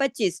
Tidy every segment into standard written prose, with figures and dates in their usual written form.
25।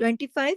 25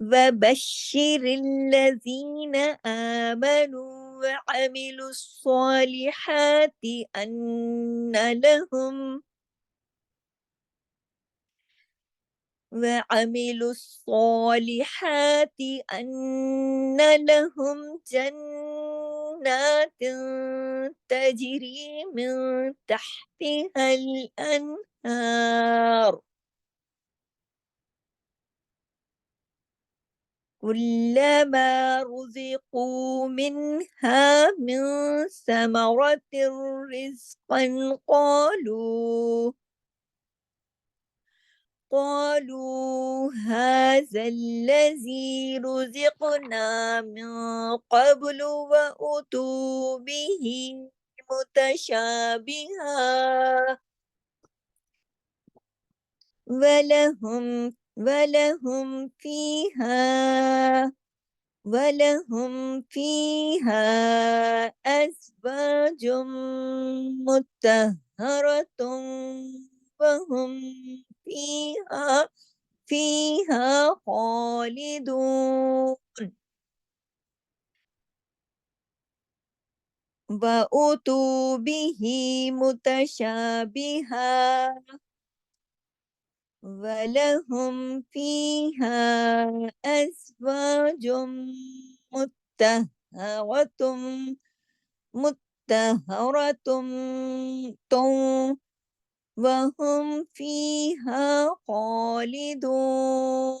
وبشر الذين آمنوا وعملوا الصالحات أن لهم وعملوا الصالحات أن لهم جنات تجري من تحتها الأنهار كلما رزقوا منها من ثمرة رزقا قالوا هذا الذي رزقنا من قبل وأتوا به متشابها ولهم فيها أزواج مطهرة وهم فيها خالدون وأتوا به متشابها ولهم فيها أزواج مطهرة مطهرة وهم فيها خالدون۔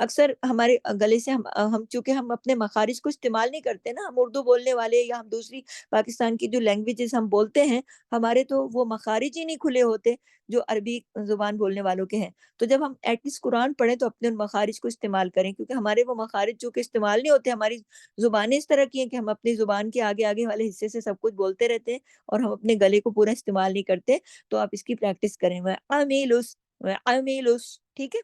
اکثر ہمارے گلے سے ہم چونکہ ہم اپنے مخارج کو استعمال نہیں کرتے نا، ہم اردو بولنے والے یا ہم دوسری پاکستان کی جو لینگویجز ہم بولتے ہیں، ہمارے تو وہ مخارج ہی نہیں کھلے ہوتے جو عربی زبان بولنے والوں کے ہیں۔ تو جب ہم ایٹ لیسٹ قرآن پڑھیں تو اپنے ان مخارج کو استعمال کریں، کیونکہ ہمارے وہ مخارج جو کہ استعمال نہیں ہوتے، ہماری زبانیں اس طرح کی ہیں کہ ہم اپنی زبان کے آگے آگے والے حصے سے سب کچھ بولتے رہتے ہیں اور ہم اپنے گلے کو پورا استعمال نہیں کرتے۔ تو آپ اس کی پریکٹس کریں، وَأَمِلُس وَأَمِلُس، ٹھیک ہے۔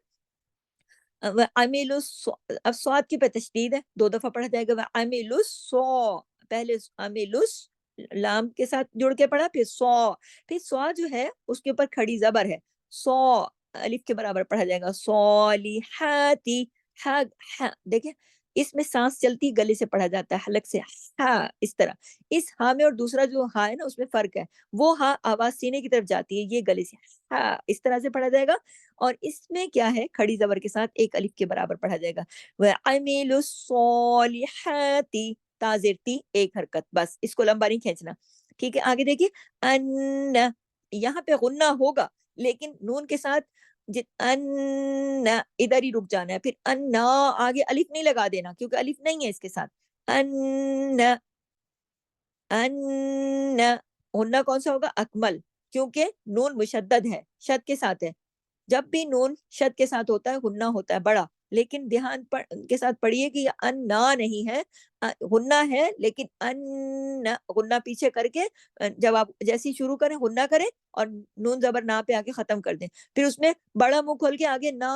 وَأَمِلُس، اب سواد کی پہ تشدید ہے، 2 دفعہ پڑھا جائے گا، وَأَمِلُس سو، پہلے امیلس لام کے ساتھ جڑ کے پڑھا، پھر سو، پھر سو جو ہے اس کے اوپر کھڑی زبر ہے، سو الف کے برابر پڑھا جائے گا، صالحاتی، دیکھیں اس میں سانس چلتی گلے سے پڑھا جاتا ہے، حلق سے، ہاں اس طرح۔ اس ہاں میں اور دوسرا جو ہاں ہے نا اس میں فرق ہے، وہ ہاں آواز سینے کی طرف جاتی ہے، یہ گلے سے ہاں اس طرح سے پڑھا جائے گا، اور اس میں کیا ہے کھڑی زبر کے ساتھ ایک الف کے برابر پڑھا جائے گا، وَعَمِلُوا الصَّالِحَاتِ، تازر تی ایک حرکت، بس اس کو لمبا نہیں کھینچنا، ٹھیک ہے۔ آگے دیکھیے ان، یہاں پہ غنہ ہوگا لیکن نون کے ساتھ ان ادھر ہی رک جانا ہے، پھر ان آگے الف نہیں لگا دینا کیونکہ الف نہیں ہے اس کے ساتھ، ان ان غنہ کون سا ہوگا؟ اکمل، کیونکہ نون مشدد ہے، شد کے ساتھ ہے، جب بھی نون شد کے ساتھ ہوتا ہے غنہ ہوتا ہے بڑا، لیکن دھیان کے ساتھ پڑھیے کہ یہ انا نہیں ہے، غنہ ہے لیکن ان، غنہ پیچھے کر کے جب آپ جیسی شروع کریں غنہ کریں اور نون زبر نا پہ آگے ختم کر دیں، پھر اس میں بڑا منہ کھول کے آگے نا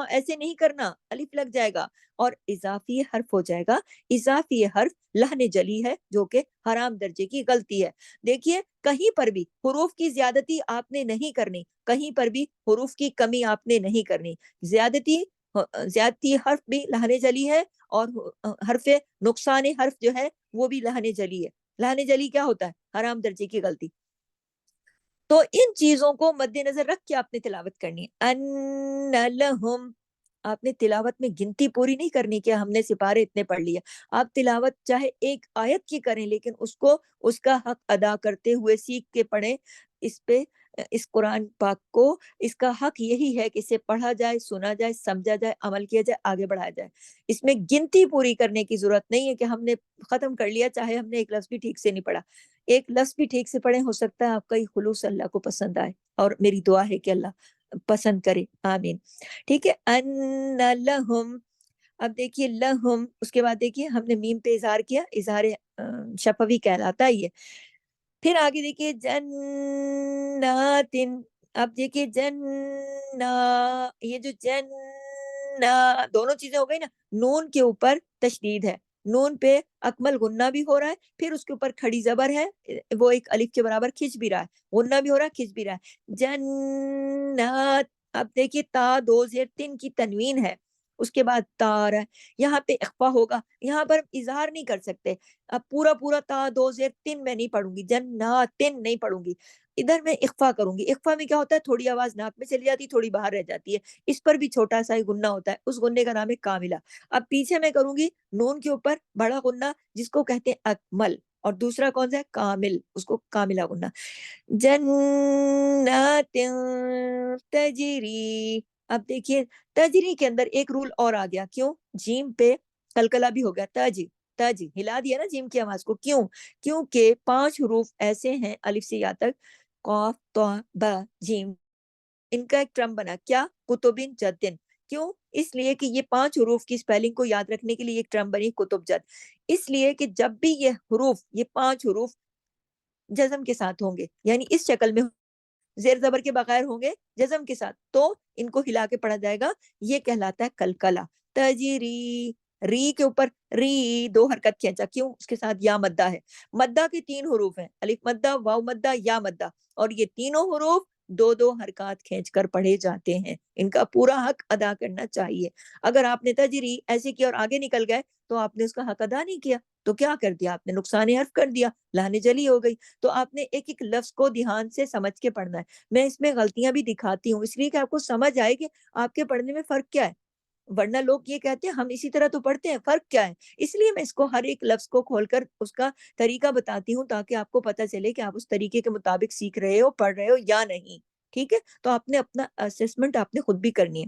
ایسے نہیں کرنا، الف لگ جائے گا اور اضافی حرف ہو جائے گا۔ اضافی حرف لہن جلی ہے جو کہ حرام درجے کی غلطی ہے۔ دیکھیے کہیں پر بھی حروف کی زیادتی آپ نے نہیں کرنی، کہیں پر بھی حروف کی کمی آپ نے نہیں کرنی، زیادتی حرف بھی لہن جلی ہے، اور حرف نقصان حرف جو ہے وہ بھی لہن جلی ہے۔ لہن جلی کیا ہوتا ہے؟ حرام درجے کی غلطی۔ تو ان چیزوں کو مد نظر رکھ کے آپ نے تلاوت کرنی ہے۔ ان لہم، آپ نے تلاوت میں گنتی پوری نہیں کرنی کہ ہم نے سپارے اتنے پڑھ لیے، آپ تلاوت چاہے ایک آیت کی کریں لیکن اس کو اس کا حق ادا کرتے ہوئے سیکھ کے پڑھیں، اس پہ اس قرآن پاک کو اس کا حق یہی ہے کہ اسے پڑھا جائے، سنا جائے، سمجھا جائے، عمل کیا جائے، آگے بڑھایا جائے۔ اس میں گنتی پوری کرنے کی ضرورت نہیں ہے کہ ہم نے ختم کر لیا چاہے ہم نے ایک لفظ بھی ٹھیک سے نہیں پڑھا، ایک لفظ بھی ٹھیک سے پڑھیں، ہو سکتا ہے آپ کا یہ خلوص اللہ کو پسند آئے، اور میری دعا ہے کہ اللہ پسند کرے، آمین۔ ٹھیک ہے، ان لہم، اب دیکھیے لہم، اس کے بعد دیکھیے ہم نے میم پہ اظہار کیا، اظہار شفوی کہلاتا ہے یہ۔ پھر آگے دیکھیے جنات، اب دیکھیے جنا، یہ جو جنا دونوں چیزیں ہو گئی نا، نون کے اوپر تشدید ہے، نون پہ اکمل غنہ بھی ہو رہا ہے، پھر اس کے اوپر کھڑی زبر ہے، وہ ایک الف کے برابر کھنچ بھی رہا ہے، غنہ بھی ہو رہا ہے، کھنچ بھی رہا ہے، جنات۔ اب دیکھیے تا دو زیر تین کی تنوین ہے، اس کے بعد تا آ رہا ہے، یہاں پہ اخفا ہوگا، یہاں پر اظہار نہیں کر سکتے، اب پورا پورا تا دو زیر تین میں نہیں پڑھوں گی، جناتن نہیں پڑھوں گی، ادھر میں اخفا کروں گی۔ اخفا میں کیا ہوتا ہے؟ تھوڑی آواز ناک میں چلی جاتی، تھوڑی باہر رہ جاتی ہے، اس پر بھی چھوٹا سا ہی غنہ ہوتا ہے، اس غنے کا نام ہے کاملہ۔ اب پیچھے میں کروں گی نون کے اوپر بڑا غنہ جس کو کہتے ہیں اکمل، اور دوسرا کون سا ہے؟ کامل، اس کو کاملہ غنہ۔ جنات تجری، اب دیکھیے تجری کے اندر ایک رول اور آ گیا، کیوں؟ جیم پہ کلکلا بھی ہو گیا، تج، تج ہلا دیا نا جیم کی آواز کو، کیوں؟ کیونکہ 5 حروف ایسے ہیں الف سے یا تک، قاف طا با جیم، ان کا ایک ٹرم بنا، کیا؟ کتبن جدن، کیوں؟ اس لیے کہ یہ 5 حروف کی سپیلنگ کو یاد رکھنے کے لیے ایک ٹرم بنی کتب جد، اس لیے کہ جب بھی یہ حروف، یہ 5 حروف جزم کے ساتھ ہوں گے، یعنی اس شکل میں زیر زبر کے بغیر ہوں گے جزم کے ساتھ، تو ان کو ہلا کے پڑھا جائے گا، یہ کہلاتا ہے کلکلا۔ تجری، ری کے اوپر ری 2 حرکت کھینچا، کیوں؟ اس کے ساتھ یا مدہ ہے، مدہ کے 3 حروف ہیں، الف مدہ، واو مدہ، یا مدہ، اور یہ تینوں حروف 2 حرکات کھینچ کر پڑھے جاتے ہیں، ان کا پورا حق ادا کرنا چاہیے۔ اگر آپ نے تجری ایسے کیا اور آگے نکل گئے تو آپ نے اس کا حق ادا نہیں کیا، تو کیا کر دیا آپ نے؟ نقصان حرف کر دیا، لہن جلی ہو گئی۔ تو آپ نے ایک ایک لفظ کو دھیان سے سمجھ کے پڑھنا ہے، میں اس میں غلطیاں بھی دکھاتی ہوں اس لیے کہ آپ کو سمجھ آئے کہ آپ کے پڑھنے میں فرق کیا ہے، ورنہ لوگ یہ کہتے ہیں ہم اسی طرح تو پڑھتے ہیں، فرق کیا ہے؟ اس لیے میں اس کو ہر ایک لفظ کو کھول کر اس کا طریقہ بتاتی ہوں تاکہ آپ کو پتہ چلے کہ آپ اس طریقے کے مطابق سیکھ رہے ہو، پڑھ رہے ہو یا نہیں، ٹھیک ہے؟ تو آپ نے اپنا اسسمنٹ آپ نے خود بھی کرنی ہے۔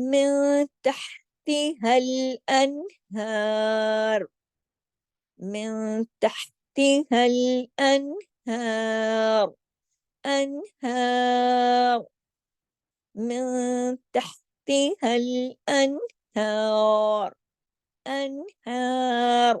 من تحتها الأنهار، من تحتها الأنهار، أنهار، من تحتها الأنهار، أنهار،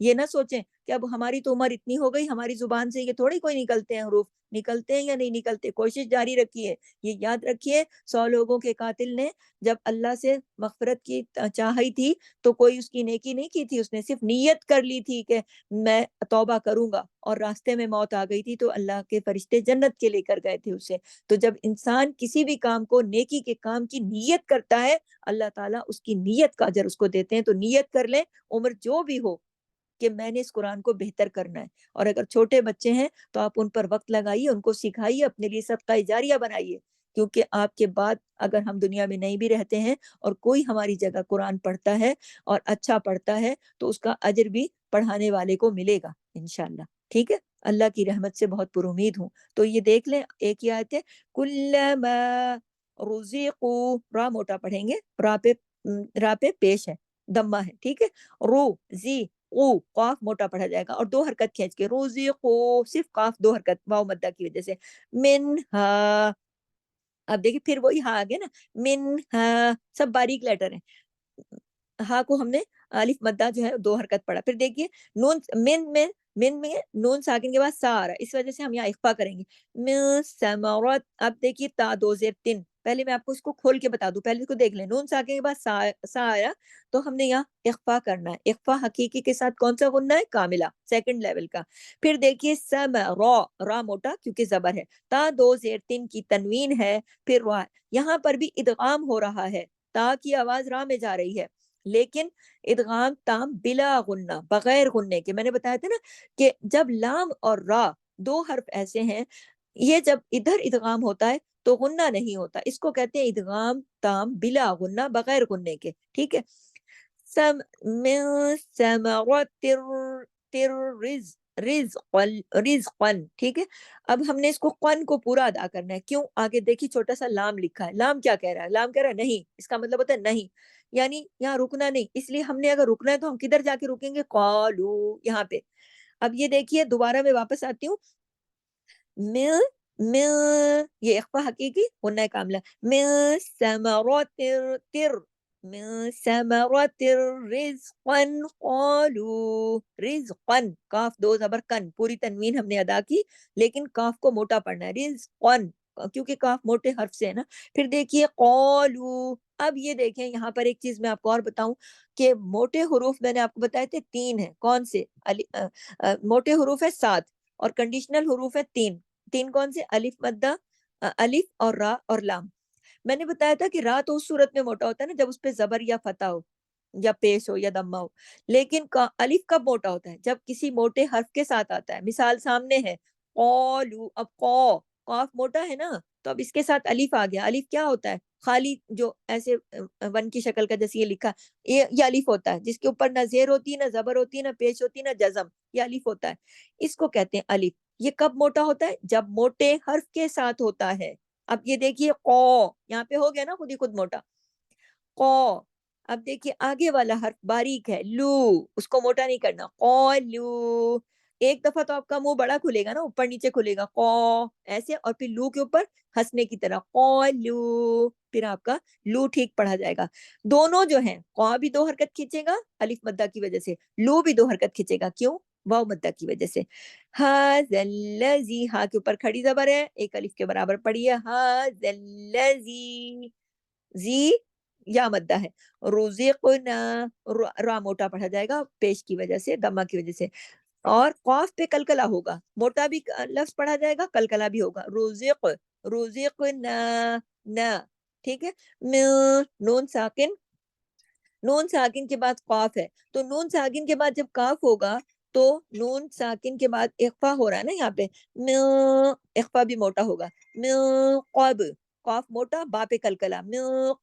یہ نہ سوچیں کہ اب ہماری تو عمر اتنی ہو گئی، ہماری زبان سے یہ تھوڑی کوئی نکلتے ہیں حروف، نکلتے ہیں یا نہیں نکلتے، کوشش جاری رکھیے۔ یہ یاد رکھیے 100 لوگوں کے قاتل نے جب اللہ سے مغفرت کی چاہی تھی تو کوئی اس کی نیکی نہیں کی تھی، اس نے صرف نیت کر لی تھی کہ میں توبہ کروں گا، اور راستے میں موت آ گئی تھی تو اللہ کے فرشتے جنت کے لے کر گئے تھے اسے۔ تو جب انسان کسی بھی کام کو، نیکی کے کام کی نیت کرتا ہے، اللہ تعالیٰ اس کی نیت کا اجر اس کو دیتے ہیں۔ تو نیت کر لیں، عمر جو بھی ہو، کہ میں نے اس قرآن کو بہتر کرنا ہے۔ اور اگر چھوٹے بچے ہیں تو آپ ان پر وقت لگائیے، ان کو سکھائیے، اپنے لیے صدقہ جاریہ بنائیے، کیونکہ آپ کے بعد اگر ہم دنیا میں نہیں بھی رہتے ہیں اور کوئی ہماری جگہ قرآن پڑھتا ہے اور اچھا پڑھتا ہے تو اس کا اجر بھی پڑھانے والے کو ملے گا انشاءاللہ۔ ٹھیک ہے، اللہ کی رحمت سے بہت پر امید ہوں۔ تو یہ دیکھ لیں، ایک ہی آیت ہے، کلما رزقوا، را موٹا پڑھیں گے، را پہ پیش ہے، دمہ ہے، ٹھیک ہے، رو زی او، قاف موٹا پڑھا جائے گا اور 2 حرکت کھینچ کے، روزقو، صرف قاف 2 حرکت واو مدہ کی وجہ سے، منہا، اب دیکھیں پھر وہی ہاں آگے نا، منہا، سب باریک لیٹر ہیں، ہاں کو ہم نے الف مدہ جو ہے 2 حرکت پڑھا۔ پھر دیکھیے نون، من میں نون ساکن کے بعد سا آ رہا ہے، اس وجہ سے ہم یہاں اخفا کریں گے، من ثمرات، اب دیکھیے تا 2 زیر 3، پہلے میں آپ کو اس کو کھول کے بتا دوں، پہلے اس کو دیکھ لیں، نون ساکن کے بعد سا آیا تو ہم نے یہاں اخفا کرنا ہے۔ اخفا حقیقی کے ساتھ کون سا غنہ ہے؟ کاملہ، سیکنڈ لیول کا۔ پھر دیکھیے را موٹا کیونکہ زبر ہے، تا 2 زیر 3 کی تنوین ہے، پھر را، یہاں پر بھی ادغام ہو رہا ہے، تا کی آواز را میں جا رہی ہے، لیکن ادغام تام بلا غنہ، بغیر غنے کے۔ میں نے بتایا تھا نا کہ جب لام اور را 2 حرف ایسے ہیں، یہ جب ادھر ادغام ہوتا ہے تو غنہ نہیں ہوتا، اس کو کہتے ہیں ادغام تام بلا غنہ، بغیر غنے کے، ٹھیک ہے۔ سم من ثمرات رزقا، ٹھیک ہے۔ اب ہم نے اس کو قن کو پورا ادا کرنا ہے، کیوں؟ آگے دیکھیے چھوٹا سا لام لکھا ہے، لام کیا کہہ رہا ہے؟ لام کہہ رہا ہے نہیں، اس کا مطلب ہوتا ہے نہیں، یعنی یہاں رکنا نہیں، اس لیے ہم نے اگر رکنا ہے تو ہم کدھر جا کے رکیں گے؟ قالو، یہاں پہ۔ اب یہ دیکھیے دوبارہ میں واپس آتی ہوں، مل مل، یہ اخفا حقیقی، غنہ کاملہ، مل ثمرات تر، من ثمرات رزقا قالوا، رزقا، کاف 2 زبر کن، پوری تنوین ہم نے ادا کی لیکن کاف کو موٹا پڑھنا ہے، رزقا، کیونکہ کاف موٹے حرف سے ہے نا۔ پھر دیکھیے قالوا، اب یہ دیکھیں یہاں پر ایک چیز میں آپ کو اور بتاؤں کہ موٹے حروف میں نے آپ کو بتائے تھے 3 ہیں، کون سے؟ موٹے حروف ہے 7 اور کنڈیشنل حروف ہے 3 کون سے؟ الف مدہ، الف اور را اور لام۔ میں نے بتایا تھا کہ را تو اس صورت میں موٹا ہوتا ہے نا جب اس پہ زبر یا فتح ہو یا پیش ہو یا دمہ ہو، لیکن الف کب موٹا ہوتا ہے؟ جب کسی موٹے حرف کے ساتھ آتا ہے، مثال سامنے ہے، قولو، اب قاف موٹا ہے نا تو اب اس کے ساتھ الف آ گیا، الف کیا ہوتا ہے؟ خالی جو ایسے ون کی شکل کا جیسے یہ لکھا، یہ الف ہوتا ہے جس کے اوپر نہ زیر ہوتی ہے، نہ زبر ہوتی ہے، نہ پیش ہوتی ہے، نہ جزم، یہ الف ہوتا ہے، اس کو کہتے ہیں الف۔ یہ کب موٹا ہوتا ہے؟ جب موٹے حرف کے ساتھ ہوتا ہے۔ اب یہ دیکھیے قو، یہاں پہ ہو گیا نا خود ہی خود موٹا، قو۔ اب دیکھیے آگے والا حرف باریک ہے، لو، اس کو موٹا نہیں کرنا، قولو، ایک دفعہ تو آپ کا منہ بڑا کھلے گا نا، اوپر نیچے کھلے گا، قو ایسے، اور پھر لو کے اوپر ہنسنے کی طرح، قولو، پھر آپ کا لو ٹھیک پڑھا جائے گا۔ دونوں جو ہیں، قو بھی 2 حرکت کھینچے گا الف مدہ کی وجہ سے، لو بھی 2 حرکت کھینچے گا، کیوں؟ واو مدہ کی وجہ سے۔ هذا الذی، ہاں کے اوپر کھڑی زبر ہے، ایک الف کے برابر پڑھی ہے، هذا الذی، زی یا مدہ ہے، رزقنا، را موٹا پڑھا جائے گا پیش کی وجہ سے، دمہ کی وجہ سے، اور قاف پہ کلکلا ہوگا، موٹا بھی لفظ پڑھا جائے گا، کلکلا بھی ہوگا، رزقنا، نا، ٹھیک ہے۔ نون ساکن، نون ساکن کے بعد قاف ہے، تو نون ساکن کے بعد جب کاف ہوگا تو نون ساکن کے بعد اخفا ہو رہا ہے نا یہاں پہ، اخفا بھی موٹا ہوگا، قاب، قاف موٹا، با پہ کلکلا،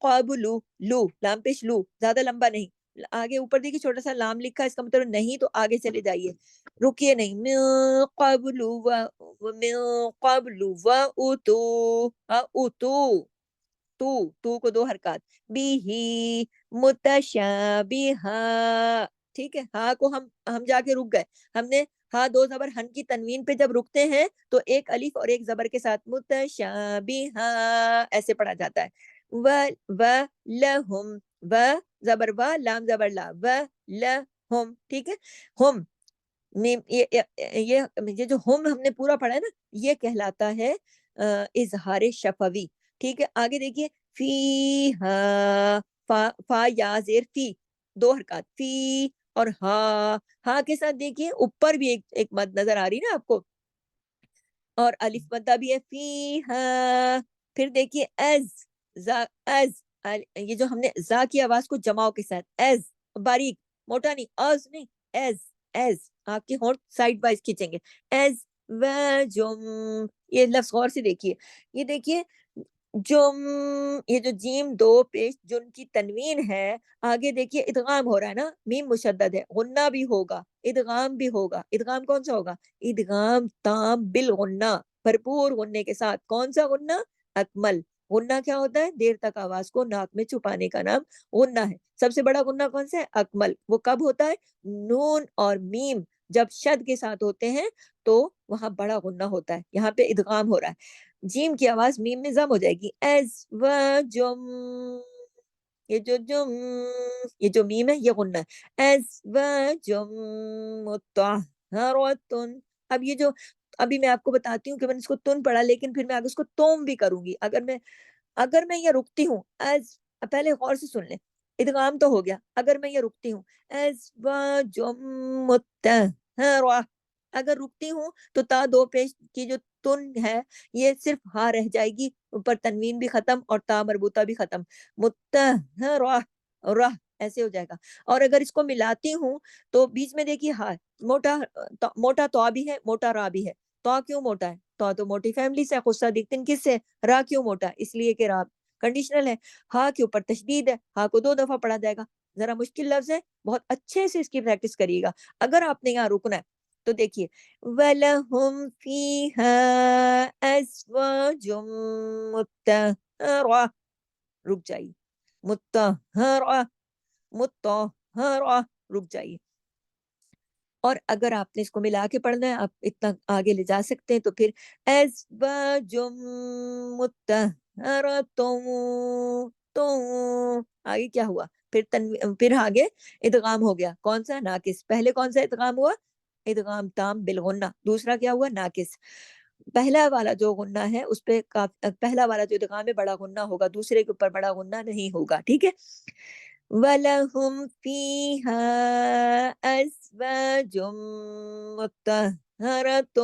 قابلو، لو، لام پیش لو، زیادہ لمبا نہیں، آگے اوپر دیکھیے چھوٹا سا لام لکھا ہے، اس کا مطلب نہیں تو آگے چلے جائیے، رکیے نہیں، قابلو و اتو، اتو، تو کو 2 حرکات، بھی متشابہا، ٹھیک ہے۔ ہاں کو ہم جا کے رک گئے، ہم نے ہاں 2 زبر ہن کی تنوین پہ جب رکتے ہیں تو ایک الف اور ایک زبر کے ساتھ متشابہا ایسے پڑھا جاتا ہے، و لہم، و زبر و، لام زبر لا، و ل، ہوم، ٹھیک ہے؟ ہوم میم یہ جو ہوم ہم نے پورا پڑھا ہے نا، یہ کہلاتا ہے اظہار شفوی، ٹھیک ہے؟ آگے دیکھیے فی فا یا زیر فی، دو حرکات فی اور ہا کے ساتھ دیکھیے اوپر بھی ایک مد نظر آ رہی نا آپ کو، اور الف مدہ بھی ہے فی پھر دیکھیے ایز، ایز، یہ جو ہم نے زا کی آواز کو جماؤ کے ساتھ ایز، باریک موٹا نہیں، آز نہیں، ایز، ایز آپ کے ہونٹ سائڈ وائز کھینچیں گے، ایز وجم، یہ لفظ غور سے دیکھیے، یہ دیکھیے جم، یہ جو جیم دو پیش جن کی تنوین ہے، آگے دیکھیے ادغام ہو رہا ہے نا، میم مشدد ہے، غنہ بھی ہوگا، ادغام بھی ہوگا، ادغام کون سا ہوگا؟ ادغام تام بالغنہ، بھرپور غنے کے ساتھ، کون سا غنہ؟ اکمل، غنہ کیا ہوتا ہے؟ دیر تک آواز کو ناک میں چھپانے کا نام غنہ ہے، سب سے بڑا غنہ کون سا ہے؟ اکمل، وہ کب ہوتا ہے؟ نون اور میم جب شد کے ساتھ ہوتے ہیں تو وہاں بڑا غنہ ہوتا ہے، یہاں پہ ادغام ہو رہا ہے، جیم کی آواز میم میں ضم ہو جائے گی، ایز و جم، یہ جو میم ہے یہ غنہ ہے، ایز و جم مطہرۃن، اب یہ جو ابھی میں آپ کو بتاتی ہوں کہ میں نے اس کو تن پڑھا، لیکن پھر میں آگے اس کو توم بھی کروں گی، اگر میں یہ رکتی ہوں ایز، پہلے غور سے سن لیں، ادغام تو ہو گیا، اگر میں یہ رکتی ہوں ایز و جم مطہرہ، اگر رکتی ہوں تو تا دو پیش کی جو تن ہے یہ صرف ہاں رہ جائے گی، اوپر تنوین بھی ختم اور تا مربوطہ بھی ختم، مطہرہ، رہ ایسے ہو جائے گا، اور اگر اس کو ملاتی ہوں تو بیچ میں دیکھیے ہاں موٹا تو بھی ہے، موٹا را بھی ہے، تو کیوں موٹا ہے؟ تو موٹی فیملی سے، خصہ دیکھتے کس سے؟ را کیوں موٹا؟ اس لیے کہ را کنڈیشنل ہے، ہاں کے اوپر تشدید ہے، ہاں کو 2 دفعہ پڑھا جائے گا، ذرا مشکل لفظ ہے، بہت اچھے سے اس کی پریکٹس کریے گا، اگر آپ نے یہاں رکنا ہے تو دیکھیے وَلَهُمْ فِيهَا أَزْوَاجٌ مُطَّهَّرَةٌ، رک جائیے، مطہرہ، مطہرہ، رک جائیے، اور اگر آپ نے اس کو ملا کے پڑھنا ہے، آپ اتنا آگے لے جا سکتے ہیں، تو پھر ازواج مطہرۃ، تو آگے کیا ہوا؟ پھر آگے ادغام ہو گیا، کون سا؟ ناقص، پہلے کون سا ادغام ہوا؟ ادغام تام بالغنہ، دوسرا کیا ہوا؟ ناقص، پہلا والا جو غنہ ہے اس پہ پہلا والا جو ادغام ہے بڑا غنہ ہوگا، دوسرے کے اوپر بڑا غنہ نہیں ہوگا، ٹھیک ہے؟ وَلَهُمْ فِيهَا أَزْوَاجٌ مُطَّهَّرَةٌ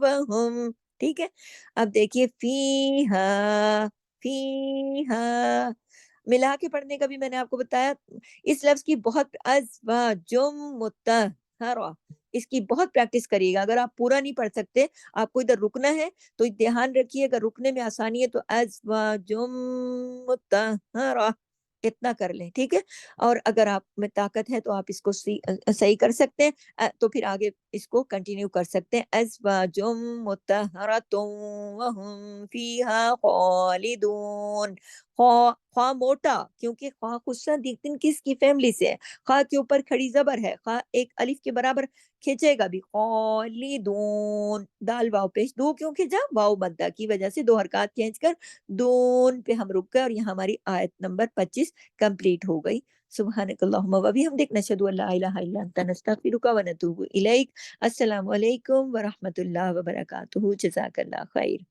وَهُمْ، ٹھیک ہے؟ اب دیکھیے فیہا، فیہا ملا کے پڑھنے کا بھی میں نے آپ کو بتایا، اس لفظ کی بہت ازواج مطہرہ، اس کی بہت پریکٹس کریے گا، اگر آپ پورا نہیں پڑھ سکتے، آپ کو ادھر رکنا ہے تو دھیان رکھیے، اگر رکنے میں آسانی ہے تو ازواج مطہرہ اتنا کر لیں، ٹھیک ہے؟ اور اگر آپ میں طاقت ہے تو آپ اس کو صحیح کر سکتے ہیں، تو پھر آگے اس کو کنٹینیو کر سکتے ہیں، ازواج مطہرۃ وہم فیہا خالدون، خواہ موٹا، کیونکہ خواہ خصہ دیکھتے کس کی فیملی سے ہے، خواہ کے اوپر کھڑی زبر ہے، خواہ ایک الف کے برابر کھینچے گا بھی، خالدون، دال واؤ پیش دو کیوں کھینچا؟ واؤ مدہ کی وجہ سے 2 حرکات کھینچ کر دون پہ ہم رک گئے، اور یہاں ہماری آیت نمبر 25 کمپلیٹ ہو گئی۔ سبحانک اللہم و بحمدک، نشہد ان لا الہ الا انت، نستغفرک و نتوب الیک۔ السلام علیکم ورحمۃ اللہ وبرکاتہ، جزاک اللہ خیر۔